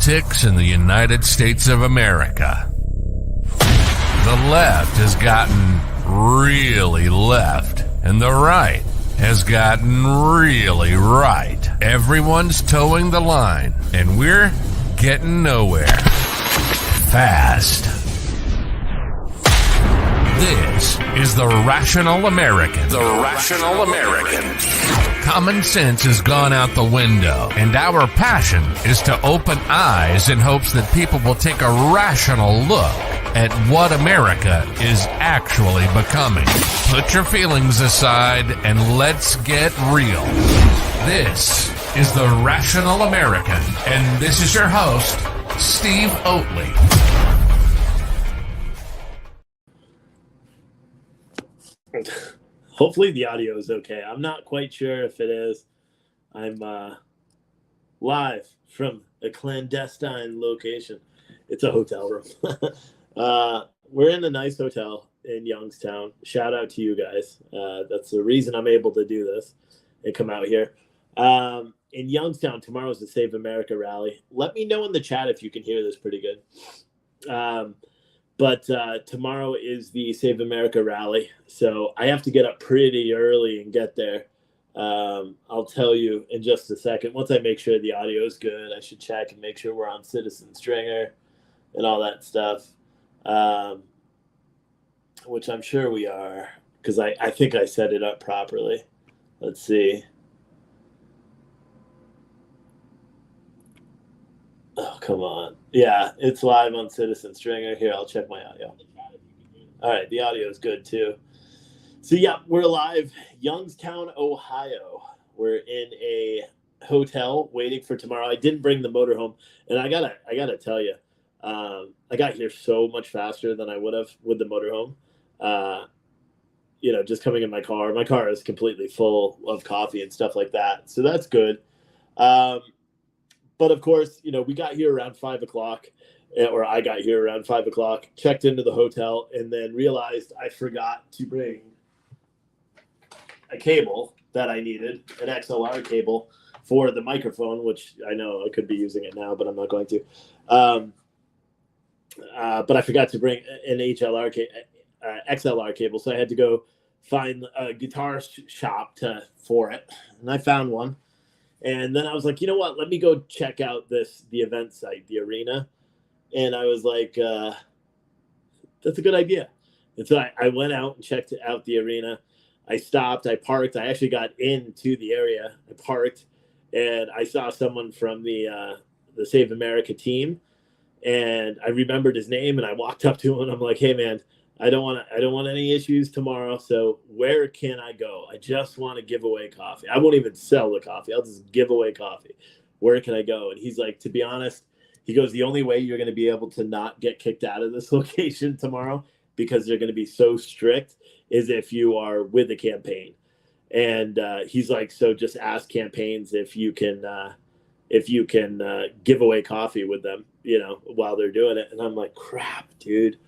politics in the United States of America. The left has gotten really left, and the right has gotten really right. Everyone's towing the line, and we're getting nowhere. Fast. This is the Rational American. The Rational American. Common sense has gone out the window, and our passion is to open eyes in hopes that people will take a rational look at what America is actually becoming. Put your feelings aside and let's get real. This is the Rational American, and this is your host, Steve Oatley. Hopefully the audio is okay. I'm not quite sure if it is. I'm live from a clandestine location. It's a hotel room. We're in a nice hotel in Youngstown. Shout out to you guys. That's the reason I'm able to do this and come out here. In Youngstown, tomorrow's the Save America rally. Let me know in the chat if you can hear this pretty good. But tomorrow is the Save America rally, so I have to get up pretty early and get there. I'll tell you in just a second. Once I make sure the audio is good, I should check and make sure we're on Citizen Stringer and all that stuff, which I'm sure we are, because I think I set it up properly. Let's see. Oh, come on. Yeah, it's live on Citizen Stringer. Here, I'll check my audio. All right, the audio is good too. So yeah, we're live, Youngstown, Ohio. We're in a hotel waiting for tomorrow. I didn't bring the motorhome, and I gotta tell you, I got here so much faster than I would have with the motorhome. Just coming in my car. My car is completely full of coffee and stuff like that, so that's good. But of course, we got here around 5 o'clock, or I got here around 5 o'clock, checked into the hotel, and then realized I forgot to bring a cable that I needed, an XLR cable for the microphone, which I know I could be using it now, but I'm not going to. But I forgot to bring an XLR cable, so I had to go find a guitar shop for it, and I found one. And then I was like, you know what? Let me go check out the event site, the arena. And I was like, that's a good idea. And so I went out and checked out the arena. I stopped. I parked. I actually got into the area. I parked, and I saw someone from the Save America team, and I remembered his name. And I walked up to him, and I'm like, hey, man, I don't want any issues tomorrow. So where can I go? I just want to give away coffee. I won't even sell the coffee. I'll just give away coffee. Where can I go? And he's like, to be honest, he goes, the only way you're going to be able to not get kicked out of this location tomorrow, because they're going to be so strict, is if you are with the campaign. And he's like, so just ask campaigns if you can give away coffee with them, while they're doing it. And I'm like, crap, dude.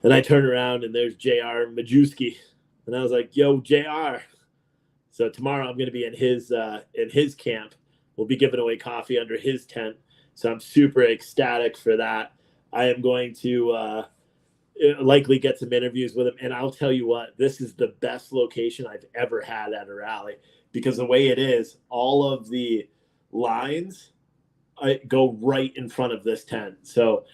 And I turn around, and there's JR Majewski. And I was like, yo, JR. So tomorrow I'm going to be in his camp. We'll be giving away coffee under his tent. So I'm super ecstatic for that. I am going to likely get some interviews with him. And I'll tell you what, this is the best location I've ever had at a rally, because the way it is, all of the lines go right in front of this tent. So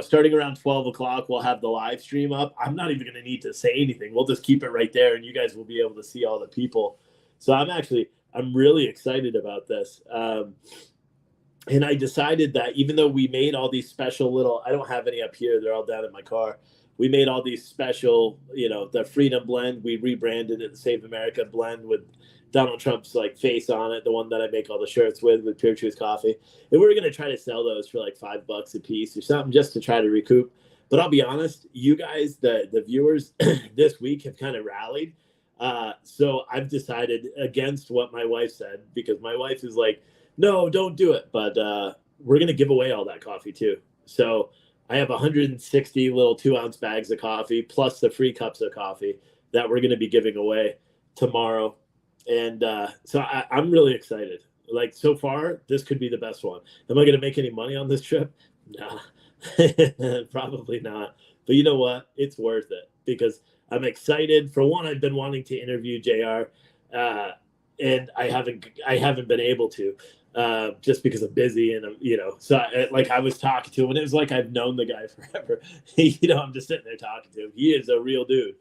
starting around 12 o'clock, we'll have the live stream up. I'm not even going to need to say anything. We'll just keep it right there, and you guys will be able to see all the people. So I'm really excited about this. And I decided that even though we made all these special I don't have any up here, they're all down in my car. We made all these special, the Freedom Blend. We rebranded it the Save America Blend with Donald Trump's face on it, the one that I make all the shirts with Pure Truth Coffee. And we were going to try to sell those for $5 a piece or something, just to try to recoup. But I'll be honest, you guys, the viewers this week have kind of rallied. So I've decided against what my wife said, because my wife is like, no, don't do it. But we're going to give away all that coffee too. So I have 160 little 2-ounce bags of coffee, plus the free cups of coffee that we're going to be giving away tomorrow. And so I'm really excited. Like, so far, this could be the best one. Am I going to make any money on this trip? Nah, probably not. But you know what? It's worth it because I'm excited. For one, I've been wanting to interview JR, and I haven't been able to, just because I'm busy and So I was talking to him, and it was like I've known the guy forever. I'm just sitting there talking to him. He is a real dude,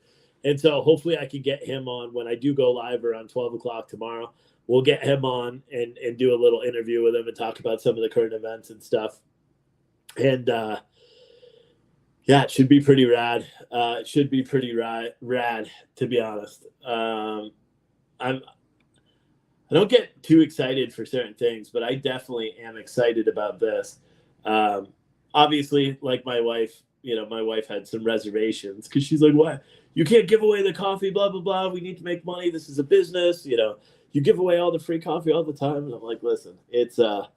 and so hopefully I can get him on when I do go live around 12 o'clock tomorrow. We'll get him on and do a little interview with him and talk about some of the current events and stuff. And yeah, it should be pretty rad. It should be pretty rad, to be honest. I don't get too excited for certain things, but I definitely am excited about this. Obviously, like my wife, my wife had some reservations because she's like, "What? You can't give away the coffee, blah, blah, blah. We need to make money. This is a business. You give away all the free coffee all the time." And I'm like, listen, it's for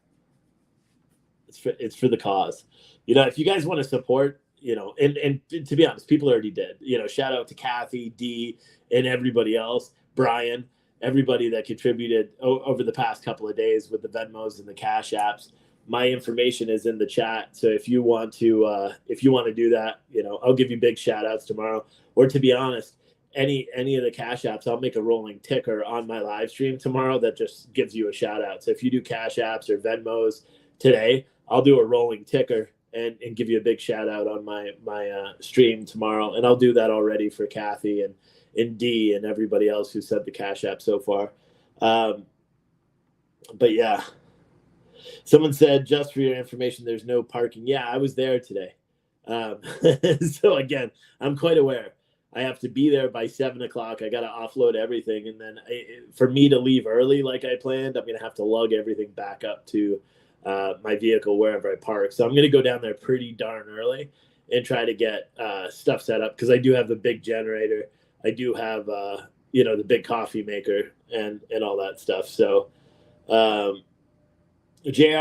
the cause. If you guys want to support, and to be honest, people already did. Shout out to Kathy, D, and everybody else, Brian, everybody that contributed over the past couple of days with the Venmos and the Cash Apps. My information is in the chat, so if you want to do that, I'll give you big shout outs tomorrow. Or to be honest, any of the Cash Apps, I'll make a rolling ticker on my live stream tomorrow that just gives you a shout out. So if you do Cash Apps or Venmos today, I'll do a rolling ticker and give you a big shout out on my stream tomorrow. And I'll do that already for Kathy and D and everybody else who said the Cash App so far. But yeah, someone said, just for your information, there's no parking. Yeah, I was there today. So again, I'm quite aware. I have to be there by 7 o'clock. I got to offload everything. And then for me to leave early like I planned, I'm going to have to lug everything back up to my vehicle wherever I park. So I'm going to go down there pretty darn early and try to get stuff set up because I do have the big generator. I do have, the big coffee maker and all that stuff. So J.R.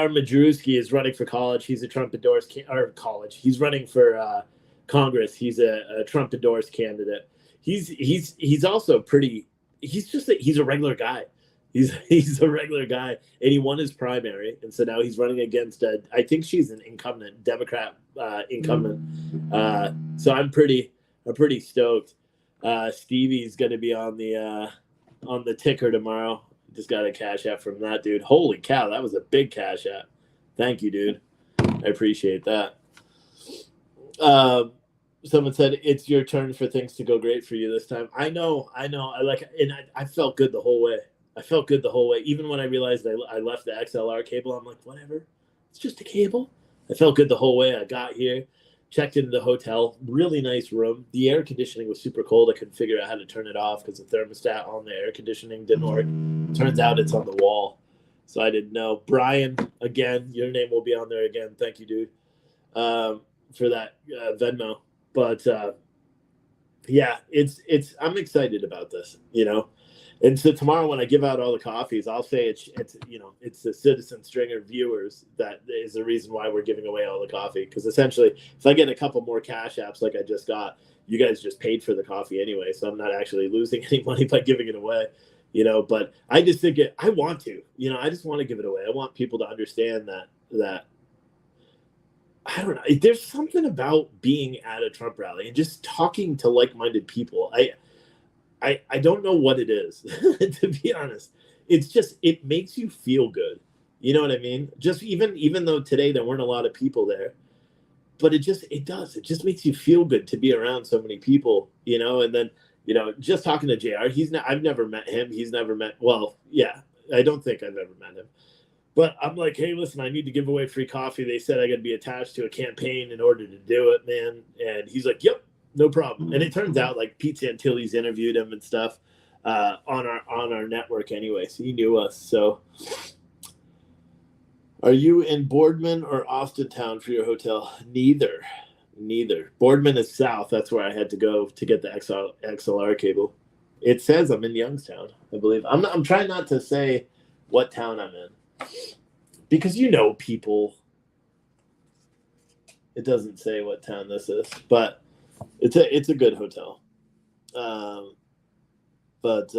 Majewski is running for college. He's a Trump endorsed He's running for Congress. He's a Trump endorsed candidate. He's also pretty. He's a regular guy. He's a regular guy, and he won his primary, and so now he's running against I think she's an incumbent Democrat incumbent. So I'm pretty stoked. Stevie's going to be on the ticker tomorrow. Just got a Cash App from that dude. Holy cow, that was a big Cash App. Thank you, dude. I appreciate that. Someone said it's your turn for things to go great for you this time. I know. I felt good the whole way. Even when I realized I left the XLR cable, I'm like, whatever. It's just a cable. I felt good the whole way. I got here, checked into the hotel. Really nice room. The air conditioning was super cold. I couldn't figure out how to turn it off because the thermostat on the air conditioning didn't work. Turns out it's on the wall. So I didn't know. Brian, again, your name will be on there again. Thank you, dude, for that Venmo. But yeah, I'm excited about this, And so tomorrow when I give out all the coffees, I'll say it's the Citizen Stringer viewers that is the reason why we're giving away all the coffee. Because essentially, if I get a couple more Cash Apps like I just got, you guys just paid for the coffee anyway. So I'm not actually losing any money by giving it away, But I just think I want to, I just want to give it away. I want people to understand that I don't know. There's something about being at a Trump rally and just talking to like-minded people. I don't know what it is, to be honest. It's just, it makes you feel good. You know what I mean? Just even though today there weren't a lot of people there, but it does. It just makes you feel good to be around so many people, and then, just talking to JR, I've never met him. He's never met, well, yeah, I don't think I've ever met him. But I'm like, hey, listen, I need to give away free coffee. They said I got to be attached to a campaign in order to do it, man. And he's like, yep, no problem. And it turns out like Pete Santilli's interviewed him and stuff on our network anyway. So he knew us. So are you in Boardman or Austintown for your hotel? Neither. Boardman is south. That's where I had to go to get the XLR cable. It says I'm in Youngstown, I believe. I'm trying not to say what town I'm in. Because people, it doesn't say what town this is, but it's a good hotel. But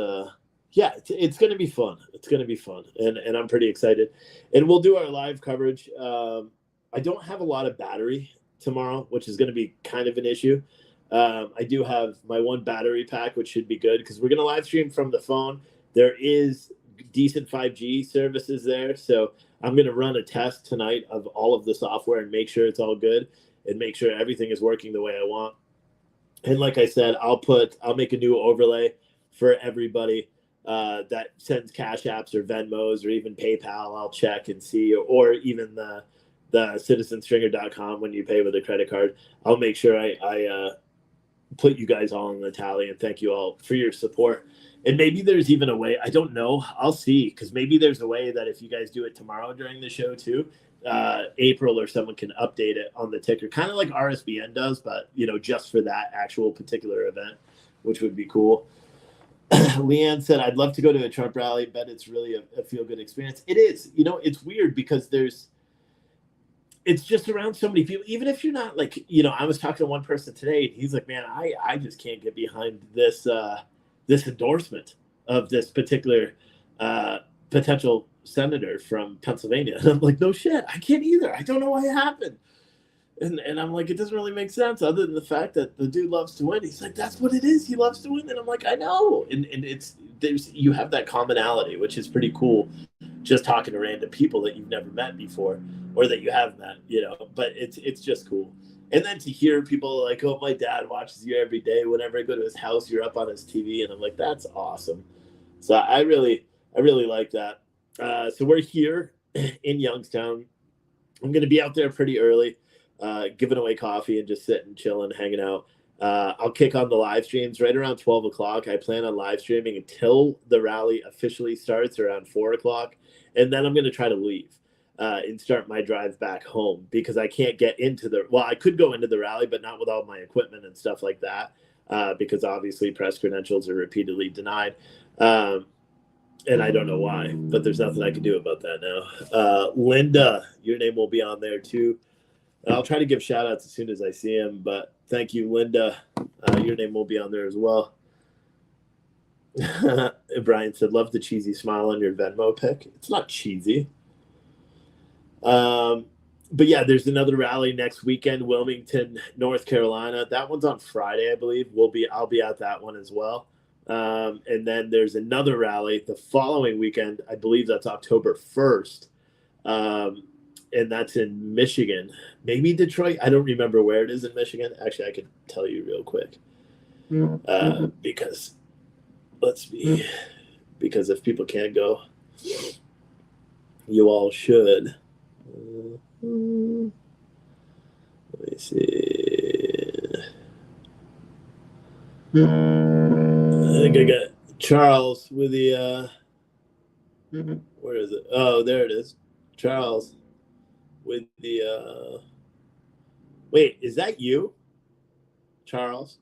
Yeah, it's going to be fun. It's going to be fun, and I'm pretty excited. And we'll do our live coverage. I don't have a lot of battery tomorrow, which is going to be kind of an issue. I do have my one battery pack, which should be good because we're going to live stream from the phone. There is decent 5G services there, so I'm going to run a test tonight of all of the software and make sure it's all good and make sure everything is working the way I want. And like I said, I'll make a new overlay for everybody that sends Cash Apps or Venmos or even PayPal. I'll check and see, or even the citizenstringer.com when you pay with a credit card. I'll make sure I put you guys all in the tally, and thank you all for your support. And maybe there's even a way, I don't know, I'll see, because maybe there's a way that if you guys do it tomorrow during the show too, April or someone can update it on the ticker, kind of like RSBN does, but just for that actual particular event, which would be cool. Leanne said, I'd love to go to a Trump rally, but it's really a feel-good experience. It is. It's weird because it's just around so many people. Even if you're not like, I was talking to one person today, and he's like, man, I just can't get behind this endorsement of this particular potential senator from Pennsylvania. And I'm like, no shit, I can't either. I don't know why it happened. And I'm like, it doesn't really make sense other than the fact that the dude loves to win. He's like, that's what it is. He loves to win. And I'm like, I know. And you have that commonality, which is pretty cool. Just talking to random people that you've never met before, or that you have met, but it's just cool. And then to hear people like, oh, my dad watches you every day. Whenever I go to his house, you're up on his TV. And I'm like, that's awesome. So I really like that. So we're here in Youngstown. I'm going to be out there pretty early. Giving away coffee and just sitting, chilling, hanging out. I'll kick on the live streams right around 12 o'clock. I plan on live streaming until the rally officially starts around 4 o'clock. And then I'm going to try to leave and start my drive back home because I can't get into I could go into the rally, but not with all my equipment and stuff like that because obviously press credentials are repeatedly denied. And I don't know why, but there's nothing I can do about that now. Linda, your name will be on there too. I'll try to give shout outs as soon as I see him, but thank you, Linda. Your name will be on there as well. Brian said, love the cheesy smile on your Venmo pic. It's not cheesy. But yeah, there's another rally next weekend, Wilmington, North Carolina. That one's on Friday, I believe. I'll be at that one as well. And then there's another rally the following weekend. I believe that's October 1st. And that's in Michigan, maybe Detroit. I don't remember where it is in Michigan. Actually, I could tell you real quick because because if people can't go, you all should. Let me see. I think I got Charles with the. Where is it? Oh, there it is. Charles. With the wait, is that you, Charles?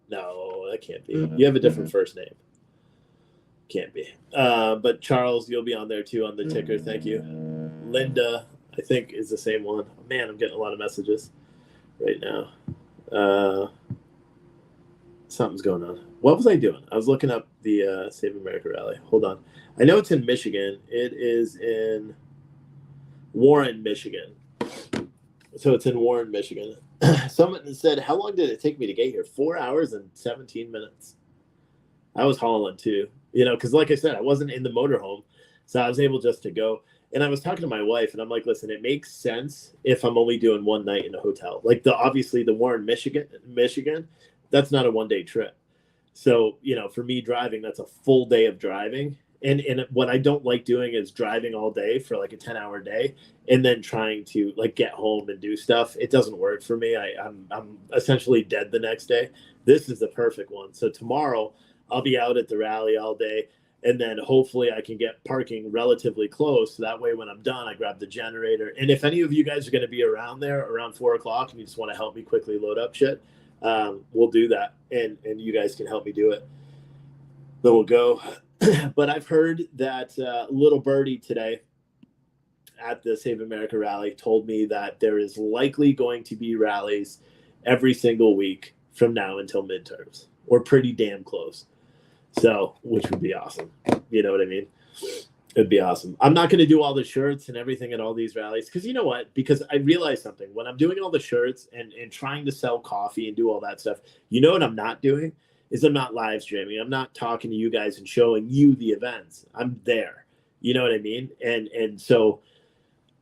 No, that can't be. You have a different first name. Can't be. But Charles, you'll be on there too on the ticker. Thank you. Linda, I think, is the same one. Man, I'm getting a lot of messages right now. Something's going on. What was I doing? I was looking up the Save America rally. Hold on. I know it's in Michigan. It is in Warren, Michigan. So it's in Warren, Michigan. Someone said, how long did it take me to get here? 4 hours and 17 minutes. I was hauling too, because like I said, I wasn't in the motorhome. So I was able just to go. And I was talking to my wife and I'm like, listen, it makes sense if I'm only doing one night in a hotel. Like obviously the Warren, Michigan, that's not a 1-day trip. So, for me driving, that's a full day of driving. And what I don't like doing is driving all day for like a 10-hour day and then trying to like get home and do stuff. It doesn't work for me. I'm essentially dead the next day. This is the perfect one. So tomorrow I'll be out at the rally all day. And then hopefully I can get parking relatively close. So that way when I'm done, I grab the generator. And if any of you guys are going to be around there around 4 o'clock and you just want to help me quickly load up shit, we'll do that. And you guys can help me do it. Then we'll go. But I've heard that Little Birdie today at the Save America rally told me that there is likely going to be rallies every single week from now until midterms, or pretty damn close. So, which would be awesome. You know what I mean? It'd be awesome. I'm not going to do all the shirts and everything at all these rallies because you know what? Because I realized something. When I'm doing all the shirts and trying to sell coffee and do all that stuff, you know what I'm not doing? Is I'm not live streaming. I'm not talking to you guys and showing you the events. I'm there. You know what I mean? And so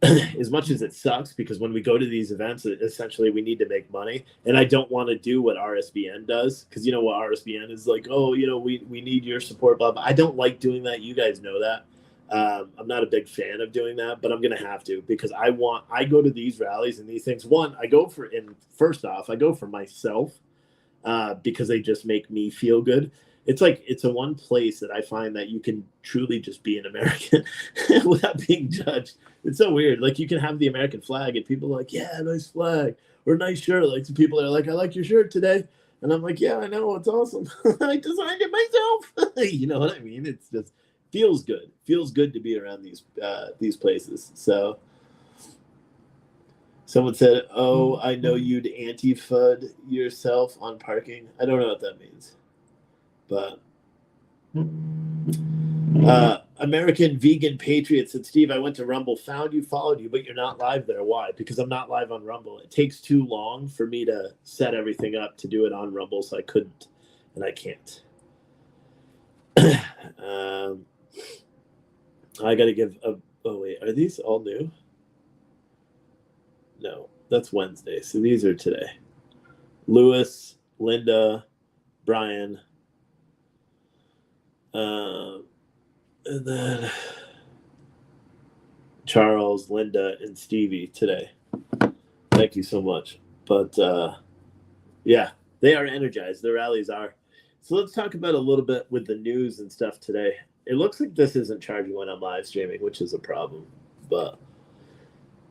as much as it sucks, because when we go to these events, essentially we need to make money. And I don't want to do what RSBN does, because you know what RSBN is like, oh, you know, we need your support, blah, blah. I don't like doing that. You guys know that. I'm not a big fan of doing that, but I'm going to have to, because I go to these rallies and these things. One, first off, I go for myself because they just make me feel good. It's like, it's a one place that I find that you can truly just be an American without being judged. It's so weird. Like, you can have the American flag and people are like, yeah, nice flag or nice shirt. Like, some people are like, I like your shirt today. And I'm like, yeah, I know. It's awesome. I designed it myself. You know what I mean? It's just feels good to be around these places. So someone said, oh, I know you'd anti-fud yourself on parking. I don't know what that means. But American Vegan Patriot said, Steve, I went to Rumble, found you, followed you, but you're not live there. Why? Because I'm not live on Rumble. It takes too long for me to set everything up to do it on Rumble, so I couldn't, and I can't. I got to give a... Oh, wait. Are these all new? No, that's Wednesday. So these are today. Lewis, Linda, Brian, and then Charles, Linda, and Stevie today. Thank you so much. But, yeah, they are energized. The rallies are. So let's talk about a little bit with the news and stuff today. It looks like this isn't charging when I'm live streaming, which is a problem. But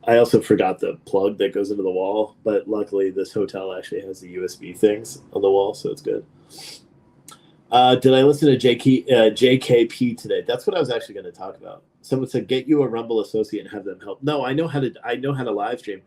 I also forgot the plug that goes into the wall. But luckily, this hotel actually has the USB things on the wall, so it's good. Did I listen to JKP today? That's what I was actually going to talk about. Someone said, get you a Rumble associate and have them help. No, I know how to live stream.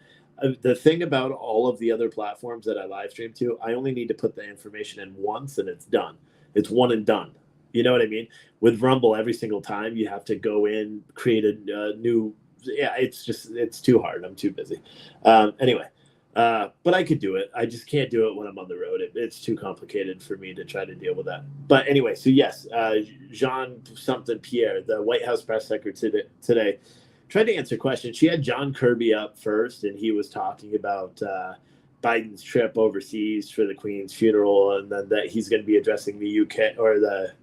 The thing about all of the other platforms that I live stream to, I only need to put the information in once and it's done. It's one and done. You know what I mean? With Rumble, every single time you have to go in, create a new. Yeah, it's too hard. I'm too busy. Anyway, but I could do it. I just can't do it when I'm on the road. It's too complicated for me to try to deal with that. But anyway, so yes, Jean something Pierre, the White House press secretary today, tried to answer questions. She had John Kirby up first, and he was talking about Biden's trip overseas for the Queen's funeral, and then that he's going to be addressing the UK or the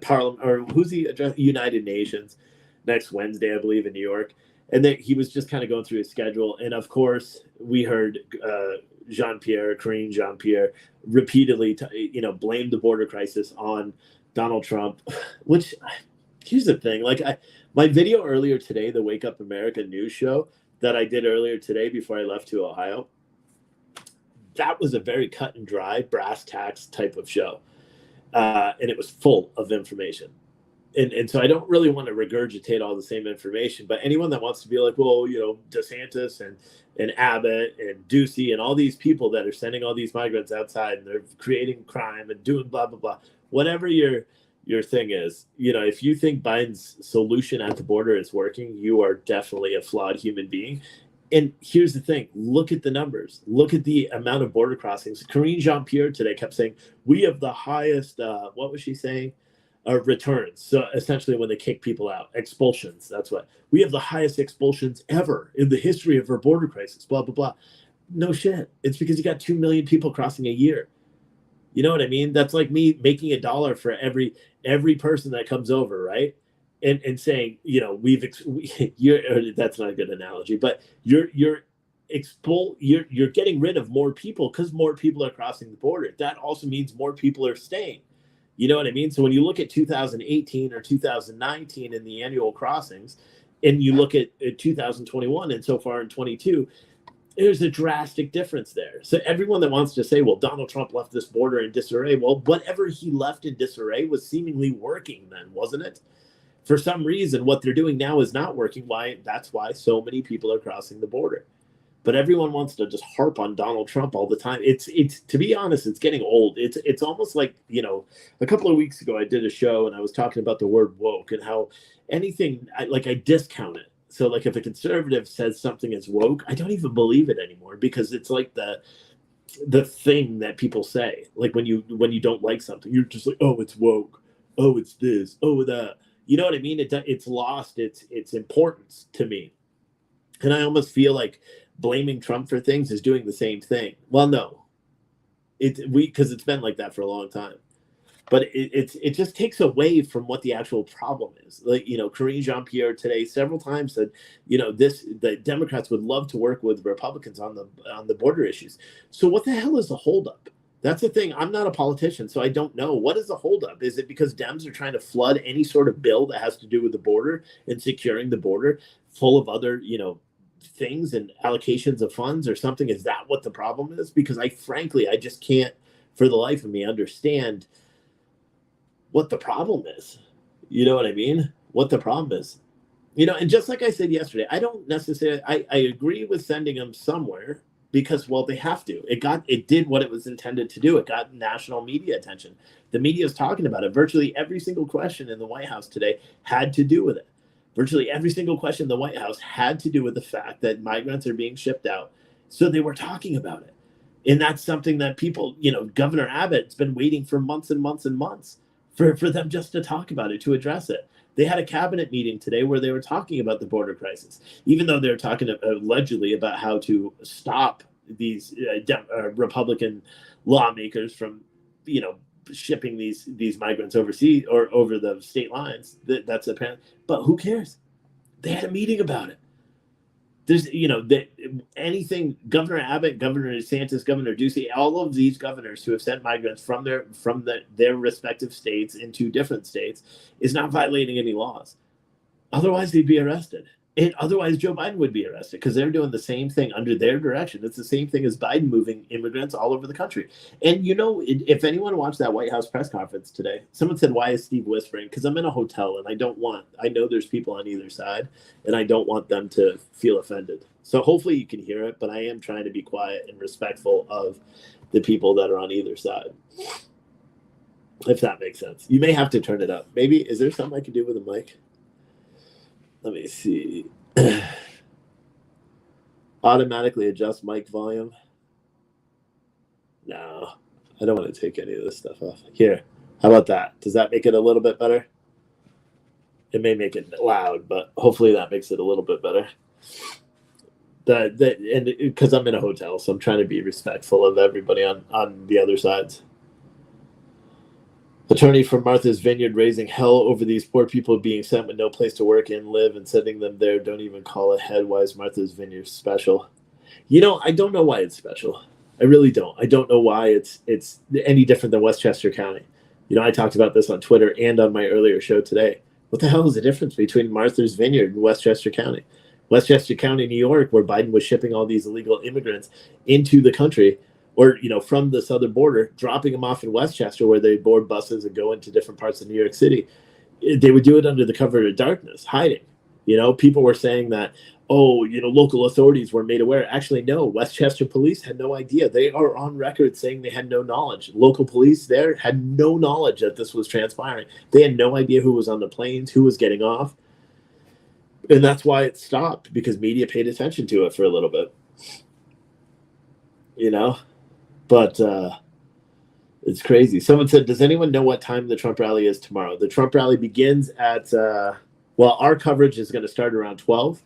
Parliament, or who's he addressing? United Nations next Wednesday, I believe, in New York. And then he was just kind of going through his schedule. And of course, we heard Karine Jean-Pierre repeatedly, blame the border crisis on Donald Trump, which here's the thing. Like my video earlier today, the Wake Up America news show that I did earlier today before I left to Ohio, that was a very cut and dry brass tacks type of show. And it was full of information. And so I don't really want to regurgitate all the same information, but anyone that wants to be like, well, DeSantis and Abbott and Ducey and all these people that are sending all these migrants outside and they're creating crime and doing blah, blah, blah, whatever your thing is, if you think Biden's solution at the border is working, you are definitely a flawed human being. And here's the thing. Look at the numbers. Look at the amount of border crossings. Karine Jean-Pierre today kept saying, we have the highest, what was she saying? Returns. So essentially when they kick people out, expulsions. That's what. We have the highest expulsions ever in the history of our border crisis, blah, blah, blah. No shit. It's because you got 2 million people crossing a year. You know what I mean? That's like me making $1 for every person that comes over, right? And saying, that's not a good analogy, but you're getting rid of more people because more people are crossing the border. That also means more people are staying. You know what I mean? So when you look at 2018 or 2019 in the annual crossings, and you look at 2021 and so far in 22, there's a drastic difference there. So everyone that wants to say, well, Donald Trump left this border in disarray, well, whatever he left in disarray was seemingly working then, wasn't it? For some reason, what they're doing now is not working. That's why so many people are crossing the border. but everyone wants to just harp on Donald Trump all the time. It's to be honest, it's getting old. It's almost like, a couple of weeks ago I did a show and I was talking about the word woke and how anything I discount it. So like if a conservative says something is woke, I don't even believe it anymore, because it's like the thing that people say. Like when you don't like something, you're just like, oh, it's woke. Oh, it's this. Oh, that. You know what I mean? It's lost its importance to me. And I almost feel like blaming Trump for things is doing the same thing. Well, no, because it's been like that for a long time. But it just takes away from what the actual problem is. Like, Karine Jean-Pierre today several times said, the Democrats would love to work with Republicans on the border issues. So what the hell is the holdup? That's the thing. I'm not a politician, so I don't know. What is the holdup? Is it because Dems are trying to flood any sort of bill that has to do with the border and securing the border full of other, things and allocations of funds or something? Is that what the problem is? Because I just can't for the life of me understand what the problem is. You know what I mean? What the problem is. And just like I said yesterday, I don't necessarily, I agree with sending them somewhere because, well, they have to. It did what it was intended to do. It got national media attention. The media is talking about it. Virtually every single question in the White House today had to do with it. Virtually every single question in the White House had to do with the fact that migrants are being shipped out. So they were talking about it. And that's something that people, Governor Abbott's been waiting for months and months and months for them just to talk about it, to address it. They had a cabinet meeting today where they were talking about the border crisis, even though they were talking allegedly about how to stop these Republican lawmakers from, shipping these migrants overseas or over the state lines. That's apparent. But who cares? They had a meeting about it. There's, anything, Governor Abbott, Governor DeSantis, Governor Ducey, all of these governors who have sent migrants from their respective states into different states is not violating any laws. Otherwise, they'd be arrested. And otherwise, Joe Biden would be arrested because they're doing the same thing under their direction. It's the same thing as Biden moving immigrants all over the country. And, if anyone watched that White House press conference today, someone said, why is Steve whispering? Because I'm in a hotel and I know there's people on either side and I don't want them to feel offended. So hopefully you can hear it, but I am trying to be quiet and respectful of the people that are on either side. If that makes sense. You may have to turn it up. Maybe, is there something I can do with a mic? Let me see. Automatically adjust mic volume. No, I don't want to take any of this stuff off. Here, how about that? Does that make it a little bit better? It may make it loud, but hopefully that makes it a little bit better. And because I'm in a hotel, so I'm trying to be respectful of everybody on the other sides. Attorney for Martha's Vineyard raising hell over these poor people being sent with no place to work and live and sending them there. Don't even call ahead. Why is Martha's Vineyard special? I don't know why it's special. I really don't. I don't know why it's any different than Westchester County. I talked about this on Twitter and on my earlier show today. What the hell is the difference between Martha's Vineyard and Westchester County? Westchester County, New York, where Biden was shipping all these illegal immigrants into the country, or, from the southern border, dropping them off in Westchester where they board buses and go into different parts of New York City. They would do it under the cover of darkness, hiding. People were saying that, local authorities were made aware. Actually, no, Westchester police had no idea. They are on record saying they had no knowledge. Local police there had no knowledge that this was transpiring. They had no idea who was on the planes, who was getting off. And that's why it stopped, because media paid attention to it for a little bit. But it's crazy. Someone said, does anyone know what time the Trump rally is tomorrow? The Trump rally begins at, our coverage is going to start around 12.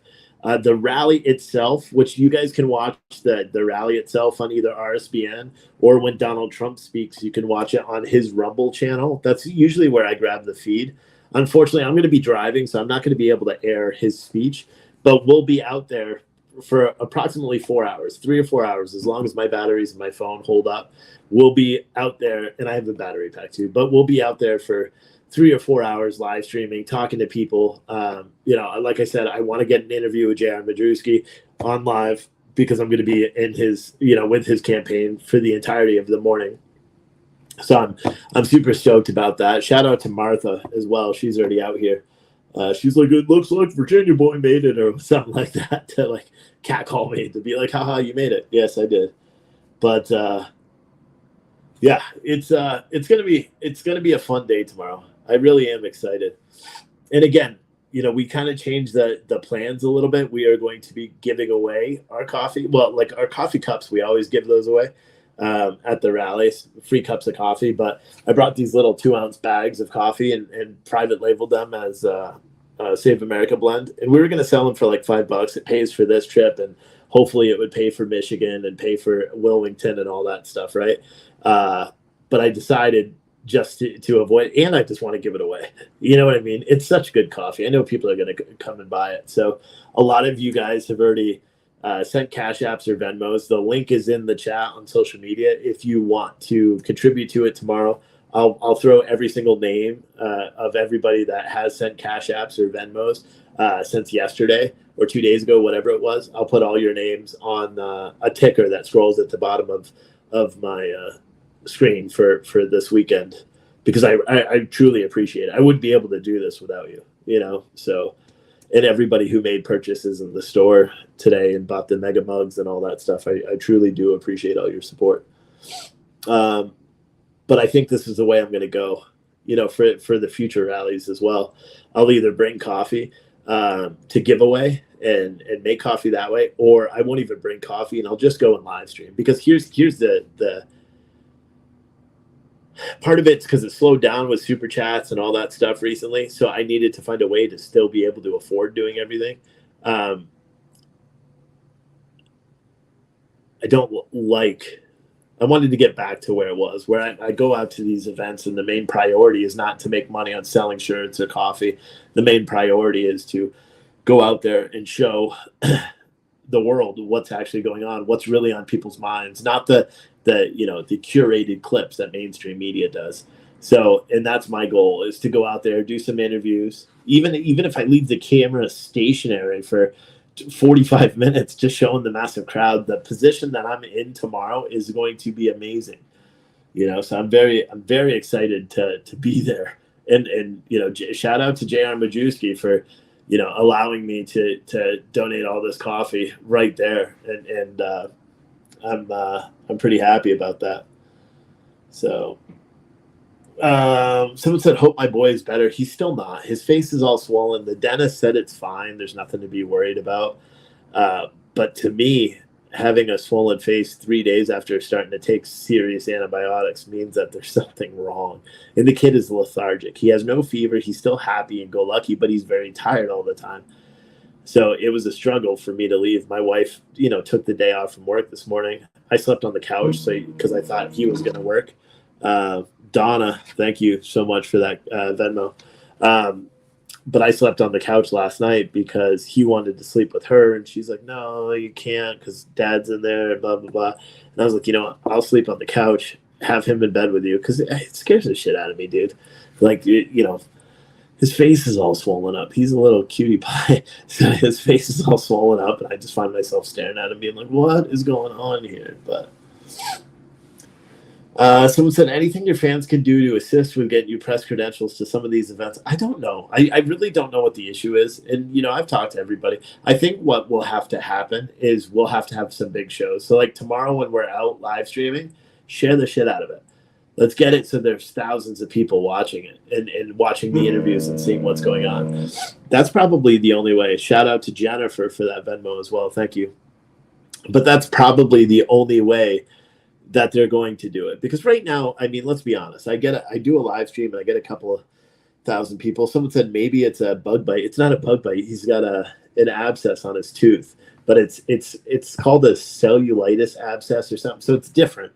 The rally itself, which you guys can watch the rally itself on either RSBN or when Donald Trump speaks, you can watch it on his Rumble channel. That's usually where I grab the feed. Unfortunately, I'm going to be driving, so I'm not going to be able to air his speech, but we'll be out there for approximately 4 hours, 3 or 4 hours, as long as my batteries and my phone hold up. We'll be out there, and I have a battery pack too, but we'll be out there for 3 or 4 hours live streaming, talking to people. Like I said, I want to get an interview with J.R. Majewski on live because I'm going to be in his, with his campaign for the entirety of the morning. So I'm super stoked about that. Shout out to Martha as well. She's already out here. She's like, it looks like Virginia boy made it, or something like that, to like catcall me, to be like, haha, you made it. Yes, I did. But yeah, it's gonna be a fun day tomorrow. I really am excited. And again, we kind of changed the plans a little bit. We are going to be giving away our coffee. Well, like our coffee cups, we always give those away at the rallies, free cups of coffee. But I brought these little 2-ounce bags of coffee and private labeled them as Save America blend. And we were going to sell them for like $5. It pays for this trip, and hopefully it would pay for Michigan and pay for Wilmington and all that stuff, right? But I decided just to avoid, and I just want to give it away. You know what I mean? It's such good coffee. I know people are going to come and buy it. So a lot of you guys have already sent Cash Apps or Venmos. The link is in the chat on social media. If you want to contribute to it tomorrow, I'll throw every single name of everybody that has sent Cash Apps or Venmos since yesterday or 2 days ago, whatever it was. I'll put all your names on a ticker that scrolls at the bottom of my screen for this weekend, because I truly appreciate it. I wouldn't be able to do this without you, so, and everybody who made purchases in the store today and bought the mega mugs and all that stuff. I truly do appreciate all your support. But I think this is the way I'm going to go, for the future rallies as well. I'll either bring coffee to give away and make coffee that way, or I won't even bring coffee and I'll just go and live stream, because here's the part of it's because it slowed down with super chats and all that stuff recently. So I needed to find a way to still be able to afford doing everything. I wanted to get back to where it was, where I go out to these events and the main priority is not to make money on selling shirts or coffee. The main priority is to go out there and show the world what's actually going on, what's really on people's minds, not the curated clips that mainstream media does. So, and that's my goal, is to go out there, do some interviews, even if I leave the camera stationary for 45 minutes, just showing the massive crowd. The position that I'm in tomorrow is going to be amazing. So I'm very excited to be there. And shout out to JR Majewski for allowing me to donate all this coffee right there, and I'm pretty happy about that. So someone said, hope my boy is better. He's still not. His face is all swollen. The dentist said it's fine. There's nothing to be worried about. But to me, having a swollen face 3 days after starting to take serious antibiotics means that there's something wrong. And the kid is lethargic. He has no fever. He's still happy and go lucky, but he's very tired all the time. So it was a struggle for me to leave. My wife, took the day off from work this morning. I slept on the couch because I thought he was going to work. Donna, thank you so much for that Venmo. But I slept on the couch last night because he wanted to sleep with her. And she's like, no, you can't because dad's in there, blah, blah, blah. And I was like, I'll sleep on the couch, have him in bed with you, because it scares the shit out of me, dude. Like, his face is all swollen up. He's a little cutie pie. So his face is all swollen up, and I just find myself staring at him being like, what is going on here? But someone said, anything your fans can do to assist with getting you press credentials to some of these events? I don't know. I really don't know what the issue is. And, I've talked to everybody. I think what will have to happen is we'll have to have some big shows. So like tomorrow when we're out live streaming, share the shit out of it. Let's get it so there's thousands of people watching it and watching the interviews and seeing what's going on. That's probably the only way. Shout out to Jennifer for that Venmo as well. Thank you. But that's probably the only way that they're going to do it. Because right now, I mean, let's be honest. I do a live stream and I get a couple of thousand people. Someone said maybe it's a bug bite. It's not a bug bite. He's got an abscess on his tooth, but it's called a cellulitis abscess or something. So it's different.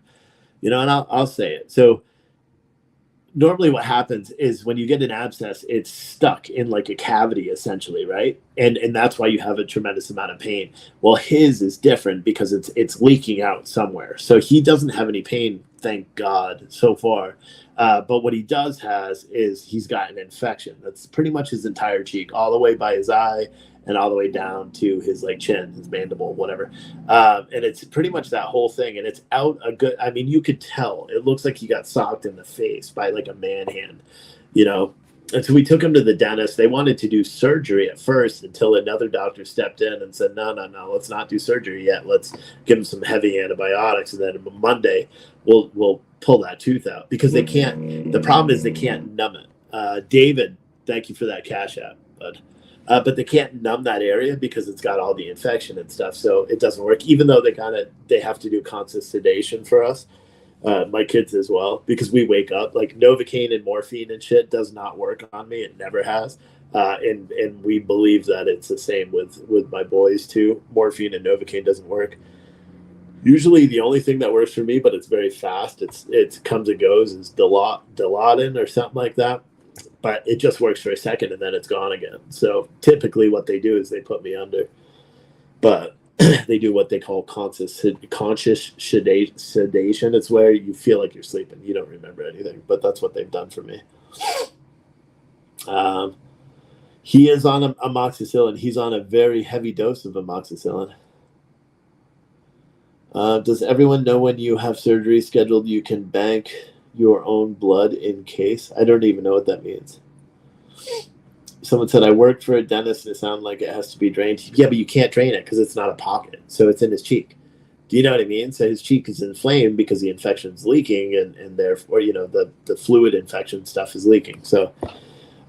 And I'll say it. So normally what happens is when you get an abscess, it's stuck in like a cavity essentially, right? And that's why you have a tremendous amount of pain. Well, his is different because it's leaking out somewhere. So he doesn't have any pain, thank God, so far. But what he does is he's got an infection. That's pretty much his entire cheek, all the way by his eye and all the way down to his like chin, his mandible, whatever. And it's pretty much that whole thing. And it's out a good, you could tell, it looks like he got socked in the face by like a man hand, And so we took him to the dentist. They wanted to do surgery at first until another doctor stepped in and said, no, let's not do surgery yet. Let's give him some heavy antibiotics. And then Monday, we'll pull that tooth out because they can't. The problem is they can't numb it. David, thank you for that cash app, bud. But they can't numb that area because it's got all the infection and stuff. So it doesn't work, even though they have to do conscious sedation for us. My kids as well, because we wake up like Novocaine and morphine and shit does not work on me. It never has. And we believe that it's the same with my boys too. Morphine and Novocaine doesn't work. Usually the only thing that works for me, but it's very fast. It comes and goes is Dilaudid or something like that. But it just works for a second and then it's gone again. So typically what they do is they put me under, but they do what they call conscious sedation. It's where you feel like you're sleeping. You don't remember anything, but that's what they've done for me. He is on amoxicillin. He's on a very heavy dose of amoxicillin. Does everyone know when you have surgery scheduled, you can bank your own blood in case? I don't even know what that means. Someone said, I worked for a dentist and it sounded like it has to be drained. Yeah, but you can't drain it because it's not a pocket. So it's in his cheek. Do you know what I mean? So his cheek is inflamed because the infection's leaking and therefore, the fluid infection stuff is leaking. So,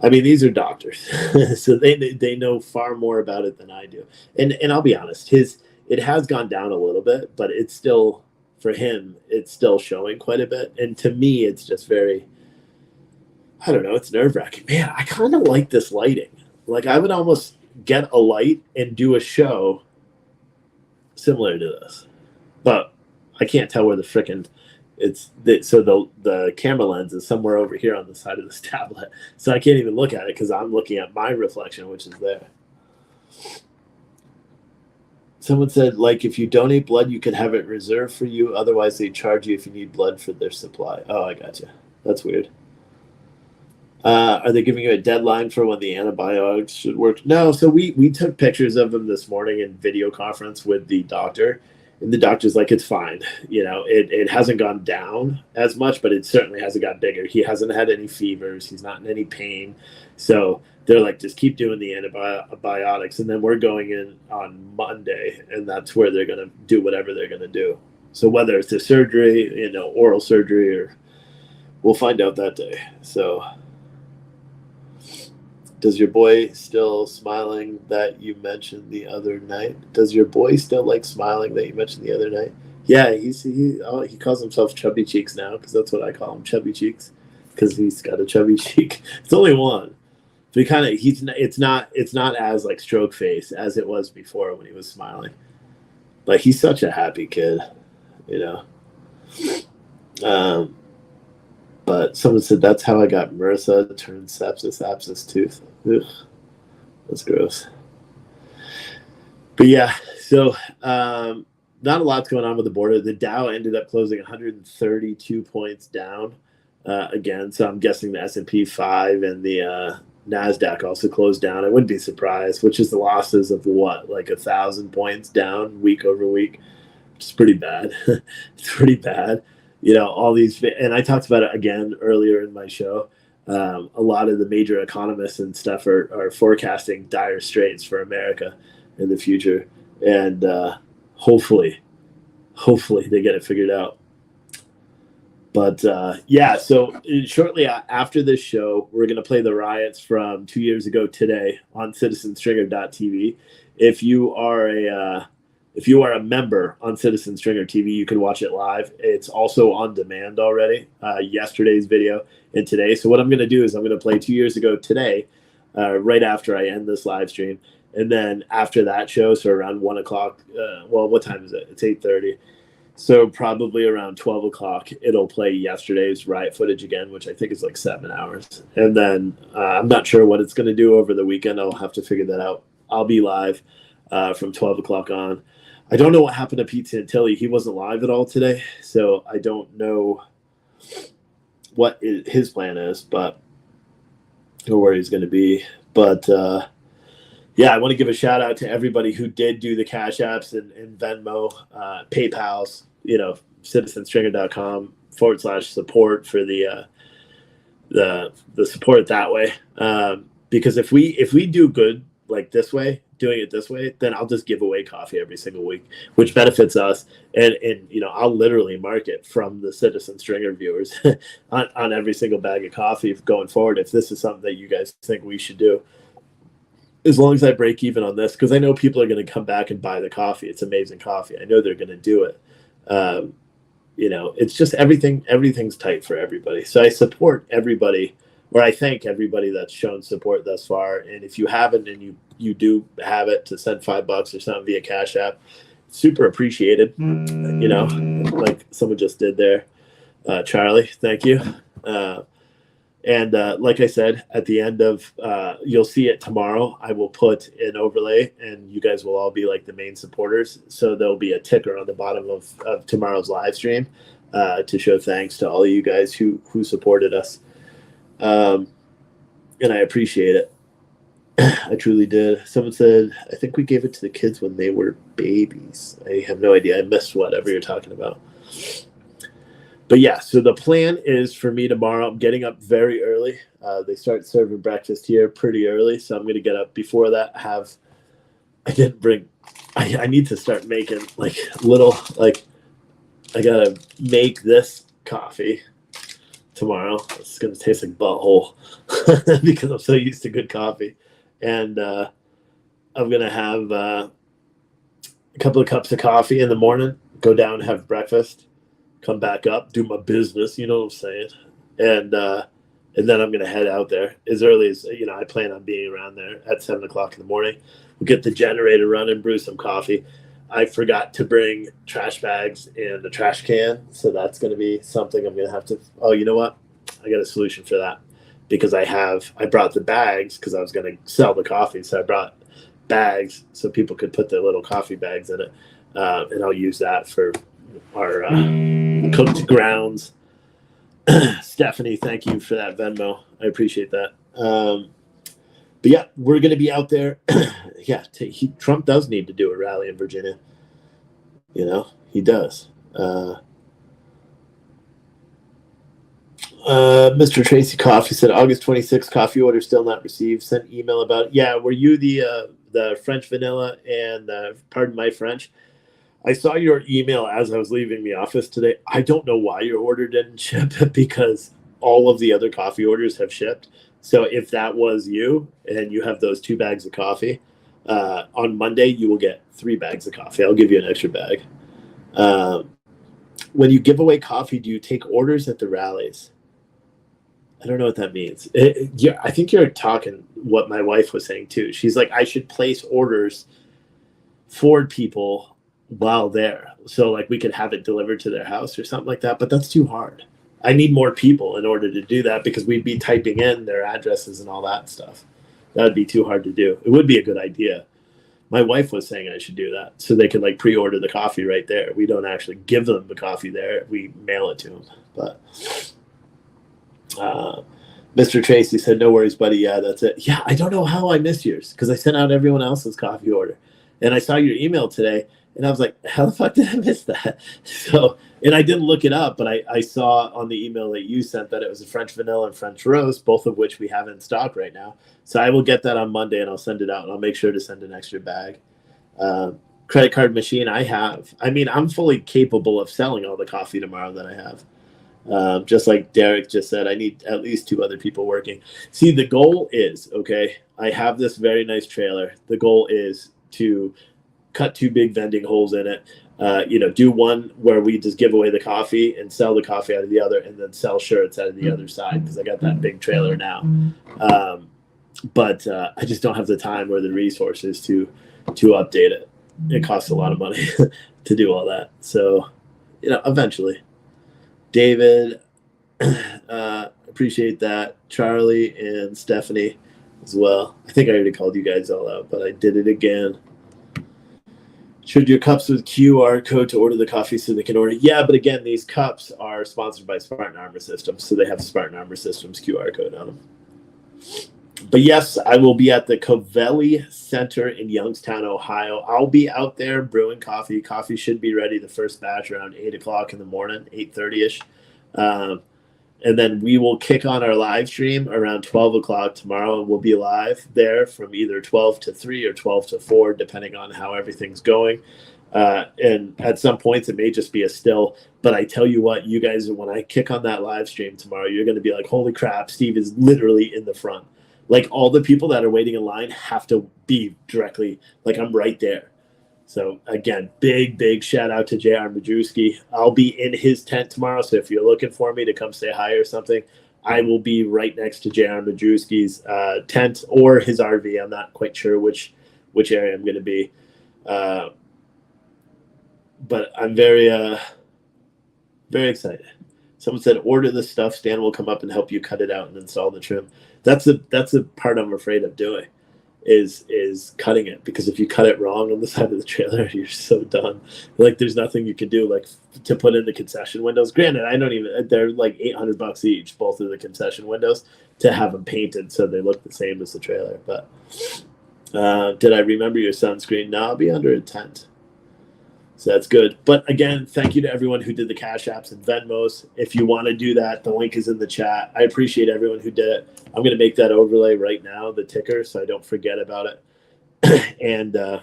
I mean, these are doctors. So they know far more about it than I do. And I'll be honest, it has gone down a little bit, but it's still, for him, it's still showing quite a bit. And to me, it's just very, I don't know, it's nerve-wracking. Man, I kind of like this lighting. Like, I would almost get a light and do a show similar to this. But I can't tell where the frickin' so the camera lens is somewhere over here on the side of this tablet. So I can't even look at it because I'm looking at my reflection, which is there. Someone said, like, if you donate blood, you can have it reserved for you. Otherwise, they charge you if you need blood for their supply. Oh, I gotcha. That's weird. Are they giving you a deadline for when the antibiotics should work? No. So we took pictures of him this morning in video conference with the doctor, and the doctor's like, it's fine. It hasn't gone down as much, but it certainly hasn't got bigger. He hasn't had any fevers. He's not in any pain. So they're like, just keep doing the antibiotics. And then we're going in on Monday, and that's where they're going to do whatever they're going to do. So whether it's a surgery, oral surgery, or we'll find out that day. So does your boy still smiling that you mentioned the other night? Does your boy still like smiling that you mentioned the other night? Yeah, he calls himself Chubby Cheeks now because that's what I call him, Chubby Cheeks, because he's got a chubby cheek. It's only one. So it's not as like stroke face as it was before when he was smiling. Like, he's such a happy kid, But someone said, that's how I got MRSA, turned sepsis tooth. Ugh, that's gross. But yeah, so not a lot's going on with the border. The Dow ended up closing 132 points down again. So I'm guessing the S&P 5 and the NASDAQ also closed down. I wouldn't be surprised, which is the losses of what, like 1,000 points down week over week. It's pretty bad. It's pretty bad. All these, and I talked about it again earlier in my show. A lot of the major economists and stuff are forecasting dire straits for America in the future. And hopefully they get it figured out. But yeah, so shortly after this show, we're going to play the riots from 2 years ago today on citizenstringer.tv. If you are a member on Citizen Stringer TV, you can watch it live. It's also on demand already, yesterday's video and today. So what I'm going to do is I'm going to play 2 years ago today, right after I end this live stream. And then after that show, so around 1 o'clock, what time is it? It's 8:30. So probably around 12 o'clock, it'll play yesterday's riot footage again, which I think is like 7 hours. And then I'm not sure what it's going to do over the weekend. I'll have to figure that out. I'll be live from 12 o'clock on. I don't know what happened to Pete Santilli. He wasn't live at all today, so I don't know what his plan is, but or where he's going to be. But yeah, I want to give a shout out to everybody who did do the Cash Apps and Venmo, PayPal's, citizenstringer.com /support for the the support that way. Because if we do good like this way, doing it this way, then I'll just give away coffee every single week, which benefits us. And I'll literally market from the Citizen Stringer viewers on every single bag of coffee going forward. If this is something that you guys think we should do, as long as I break even on this, because I know people are going to come back and buy the coffee. It's amazing coffee. I know they're going to do it. It's just everything's tight for everybody. So I support everybody, or I thank everybody that's shown support thus far. And if you haven't, and you do have it, to send $5 or something via Cash App, super appreciated. Like someone just did there. Charlie, thank you. And like I said, at the end of, you'll see it tomorrow, I will put an overlay, and you guys will all be like the main supporters. So there'll be a ticker on the bottom of tomorrow's live stream to show thanks to all of you guys who supported us. And I appreciate it. I truly did. Someone said, I think we gave it to the kids when they were babies. I have no idea. I missed whatever you're talking about. But yeah, so the plan is for me tomorrow. I'm getting up very early. They start serving breakfast here pretty early, so I'm going to get up before that. I need to start making I got to make this coffee tomorrow. It's going to taste like butthole because I'm so used to good coffee. And I'm going to have a couple of cups of coffee in the morning, go down and have breakfast, come back up, do my business, you know what I'm saying? And then I'm going to head out there as early as, I plan on being around there at 7 o'clock in the morning. We'll get the generator running, brew some coffee. I forgot to bring trash bags and a trash can, so that's going to be something I'm going to have to, you know what? I got a solution for that, because I brought the bags because I was going to sell the coffee. So I brought bags so people could put their little coffee bags in it. And I'll use that for our cooked grounds. Stephanie, thank you for that Venmo. I appreciate that. But yeah, we're going to be out there. Trump does need to do a rally in Virginia. He does. Mr. Tracy Coffee said August 26th coffee order still not received. Sent email about it. Yeah, were you the French vanilla and pardon my French? I saw your email as I was leaving the office today. I don't know why your order didn't ship, because all of the other coffee orders have shipped. So if that was you and you have those 2 bags of coffee, on Monday you will get 3 bags of coffee. I'll give you an extra bag. When you give away coffee, do you take orders at the rallies? I don't know what that means. I think you're talking what my wife was saying too. She's like, I should place orders for people while there, so we could have it delivered to their house or something like that. But that's too hard. I need more people in order to do that, because we'd be typing in their addresses and all that stuff. That would be too hard to do. It would be a good idea. My wife was saying I should do that so they could pre-order the coffee right there. We don't actually give them the coffee there. We mail it to them. But Mr. Tracy said, no worries, buddy. Yeah, that's it. Yeah, I don't know how I missed yours, because I sent out everyone else's coffee order. And I saw your email today, and I was like, how the fuck did I miss that? So, and I didn't look it up, but I saw on the email that you sent that it was a French vanilla and French roast, both of which we have in stock right now. So I will get that on Monday, and I'll send it out, and I'll make sure to send an extra bag. Credit card machine I have. I mean, I'm fully capable of selling all the coffee tomorrow that I have. Just like Derek just said, I need at least 2 other people working. See, the goal is, I have this very nice trailer. The goal is to cut 2 big vending holes in it. Do one where we just give away the coffee and sell the coffee out of the other, and then sell shirts out of the other side, because I got that big trailer now. But I just don't have the time or the resources to update it. It costs a lot of money to do all that. So, eventually. David, appreciate that. Charlie and Stephanie as well. I think I already called you guys all out, but I did it again. Should your cups with QR code to order the coffee so they can order? Yeah, but again, these cups are sponsored by Spartan Armor Systems, so they have Spartan Armor Systems QR code on them. But yes, I will be at the Covelli Center in Youngstown, Ohio. I'll be out there brewing coffee. Coffee should be ready, the first batch, around 8 o'clock in the morning, 8:30ish. And then we will kick on our live stream around 12 o'clock tomorrow, and we'll be live there from either 12 to 3 or 12 to 4, depending on how everything's going. And at some points, it may just be a still. But I tell you what, you guys, when I kick on that live stream tomorrow, you're going to be like, holy crap, Steve is literally in the front. Like, all the people that are waiting in line have to be directly, like, I'm right there. So, again, big shout out to JR Majewski. I'll be in his tent tomorrow, so if you're looking for me to come say hi or something, I will be right next to JR Majewski's tent or his RV. I'm not quite sure which area I'm going to be. But I'm very excited. Someone said, order the stuff. Stan will come up and help you cut it out and install the trim. That's the part I'm afraid of doing. Is cutting it, because if you cut it wrong on the side of the trailer, you're so done. Like, there's nothing you can do, like, to put in the concession windows. Granted, they're like $800 each, both of the concession windows, to have them painted so they look the same as the trailer. But did I remember your sunscreen? No, I'll be under a tent. So that's good. But again, thank you to everyone who did the Cash Apps and Venmos. If you want to do that, the link is in the chat. I appreciate everyone who did it. I'm going to make that overlay right now, the ticker, so I don't forget about it. And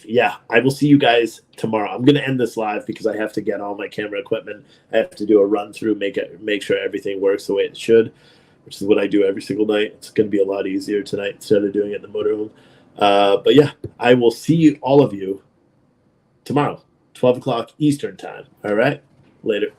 yeah, I will see you guys tomorrow. I'm going to end this live because I have to get all my camera equipment. I have to do a run through, make sure everything works the way it should, which is what I do every single night. It's going to be a lot easier tonight instead of doing it in the motorhome. But yeah, I will see all of you tomorrow, 12 o'clock Eastern time. All right, later.